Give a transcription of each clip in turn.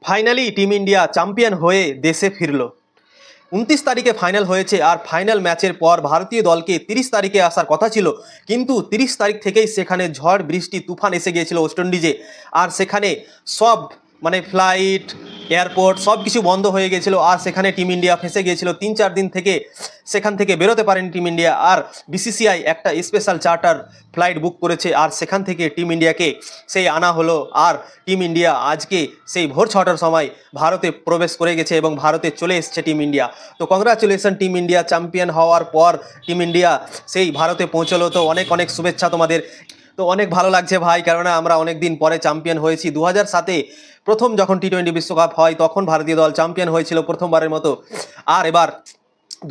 Finally team India champion হয়ে দেশে ফিরল। 29 তারিখে ফাইনাল হয়েছে আর ফাইনাল ম্যাচের পর ভারতীয় দলকে 30 তারিখে আসার কথা ছিল, কিন্তু 30 তারিখ থেকেই সেখানে ঝড় বৃষ্টি তুফান এসে গিয়েছিল ওয়েস্ট ইন্ডিজে। আর সেখানে সব ফ্লাইট এয়ারপোর্ট সব কিছু বন্ধ হয়ে গিয়েছিল আর সেখানে টিম ইন্ডিয়া ফেঁসে গিয়েছিল। 3-4 দিন থেকে সেখান থেকে বেরোতে পারেনি টিম ইন্ডিয়া। আর বিসিসিআই একটা স্পেশাল চার্টার ফ্লাইট বুক করেছে আর সেখান থেকে টিম ইন্ডিয়াকে সেই আনা হলো। আর টিম ইন্ডিয়া আজকে সেই ভোর 6টার সময় ভারতে প্রবেশ করে গেছে এবং ভারতে চলে এসছে টিম ইন্ডিয়া। তো কংগ্রাচুলেশন টিম ইন্ডিয়া, চ্যাম্পিয়ন হওয়ার পর টিম ইন্ডিয়া সেই ভারতে পৌঁছলো। তো অনেক অনেক শুভেচ্ছা তোমাদের। তো অনেক ভালো লাগছে ভাই, কেননা আমরা অনেক দিন পরে চ্যাম্পিয়ন হয়েছি। 2007-এ প্রথম যখন টি-20 বিশ্বকাপ হয় তখন ভারতীয় দল চ্যাম্পিয়ন হয়েছিল প্রথমবারের মতো। আর এবার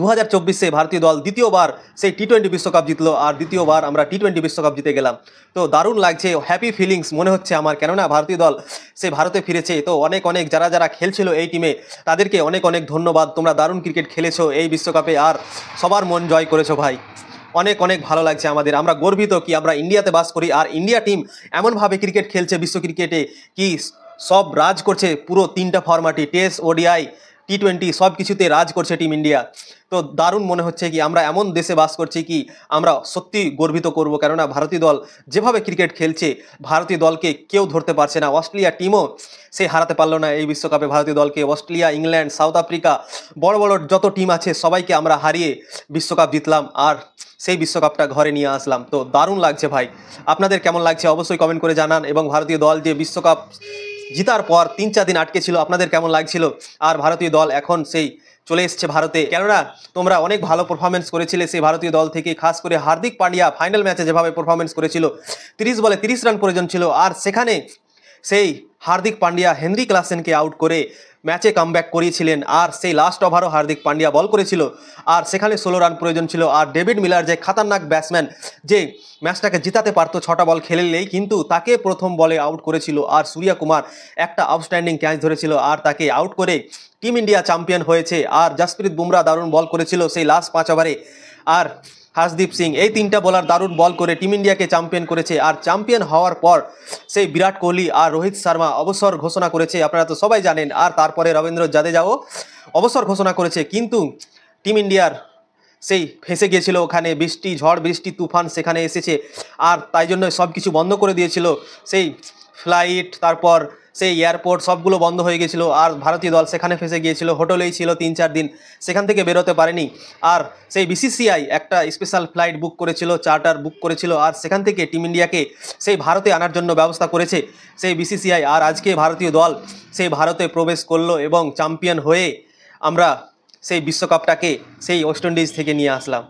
2024-এ ভারতীয় দল দ্বিতীয়বার সেই টি-20 বিশ্বকাপ জিতলো আর দ্বিতীয়বার আমরা টি-20 বিশ্বকাপ জিতে গেলাম। তো দারুণ লাগছে, হ্যাপি ফিলিংস মনে হচ্ছে আমার, কেননা ভারতীয় দল সে ভারতে ফিরেছে। তো অনেক অনেক যারা যারা খেলছিল এই টিমে তাদেরকে অনেক অনেক ধন্যবাদ। তোমরা দারুণ ক্রিকেট খেলেছো এই বিশ্বকাপে আর সবার মন জয় করেছো ভাই। অনেক অনেক ভালো লাগছে আমাদের। আমরা গর্বিত কি আমরা ইন্ডিয়াতে বাস করি আর ইন্ডিয়া টিম এমনভাবে ক্রিকেট খেলছে বিশ্ব ক্রিকেটে কি সব রাজ করছে। পুরো 3টা ফরম্যাটে টেস্ট, ওডিআই, টি-20 সব কিছুতে রাজ করছে টিম ইন্ডিয়া। তো দারুণ মনে হচ্ছে কি আমরা এমন দেশে বাস করছি কি আমরা সত্যি গর্বিত করব, কেননা ভারতীয় দল যেভাবে ক্রিকেট খেলছে ভারতীয় দলকে কেউ ধরতে পারছে না। অস্ট্রেলিয়া টিমও সে হারাতে পারলো না এই বিশ্বকাপে ভারতীয় দলকে। অস্ট্রেলিয়া, ইংল্যান্ড, সাউথ আফ্রিকা বড় বড় যত টিম আছে সবাইকে আমরা হারিয়ে বিশ্বকাপ জিতলাম আর সেই বিশ্বকাপটা ঘরে নিয়ে আসলাম। তো দারুণ লাগছে ভাই। আপনাদের কেমন লাগছে অবশ্যই কমেন্ট করে জানান। এবং ভারতীয় দল যে বিশ্বকাপ জিতার পর 3-4 দিন আটকে ছিল আপনাদের কেমন লাগছিল। আর ভারতীয় দল এখন সেই চলে এসছে ভারতে, কেননা তোমরা অনেক ভালো পারফরমেন্স করেছিলে সেই ভারতীয় দল থেকে। খাস করে হার্দিক পান্ডিয়া ফাইনাল ম্যাচে যেভাবে পারফরমেন্স করেছিল, 30 বলে 30 রান প্রয়োজন ছিল আর সেখানে সেই হার্দিক পান্ডিয়া হেনরি ক্লাসেনকে আউট করে ম্যাচে কামব্যাক করিয়েছিলেন। আর সেই লাস্ট ওভারও হার্দিক পান্ডিয়া বল করেছিল আর সেখানে 16 রান প্রয়োজন ছিল। আর ডেভিড মিলার যে খাতারনাক ব্যাটসম্যান, যে ম্যাচটাকে জিতাতে পারতো 6টা বল খেললেই, কিন্তু তাকে প্রথম বলে আউট করেছিল। আর সূর্য কুমার একটা আউটস্ট্যান্ডিং ক্যাচ ধরেছিল আর তাকে আউট করে টিম ইন্ডিয়া চ্যাম্পিয়ন হয়েছে। আর জসপ্রীত বুমরা দারুণ বল করেছিল সেই লাস্ট 5 ওভারে। আর হর্ষদীপ সিং, এই 3টা বোলার দারুণ বল করে টিম ইন্ডিয়াকে চ্যাম্পিয়ন করেছে। আর চ্যাম্পিয়ন হওয়ার পর সেই বিরাট কোহলি আর রোহিত শর্মা অবসর ঘোষণা করেছে, আপনারা তো সবাই জানেন। আর তারপরে রবীন্দ্র জাদেজাও অবসর ঘোষণা করেছে, কিন্তু টিম ইন্ডিয়ার সেই ফেঁসে গিয়েছিল ওখানে। বৃষ্টি, ঝড় বৃষ্টি তুফান সেখানে এসেছে আর তাই জন্য সব কিছু বন্ধ করে দিয়েছিল। সেই ফ্লাইট, তারপর সেই এয়ারপোর্ট সবগুলো বন্ধ হয়ে গেছিলো আর ভারতীয় দল সেখানে ফেঁসে গিয়েছিল। হোটেলেই ছিল 3-4 দিন, সেখান থেকে বেরোতে পারেনি। আর সেই বিসিসিআই একটা স্পেশাল ফ্লাইট বুক করেছিল, চার্টার বুক করেছিল আর সেখান থেকে টিম ইন্ডিয়াকে সেই ভারতে আনার জন্য ব্যবস্থা করেছে সেই বিসিসিআই। আর আজকে ভারতীয় দল সেই ভারতে প্রবেশ করলো এবং চ্যাম্পিয়ন হয়ে আমরা সেই বিশ্বকাপটাকে সেই ওয়েস্ট ইন্ডিজ থেকে নিয়ে আসলাম।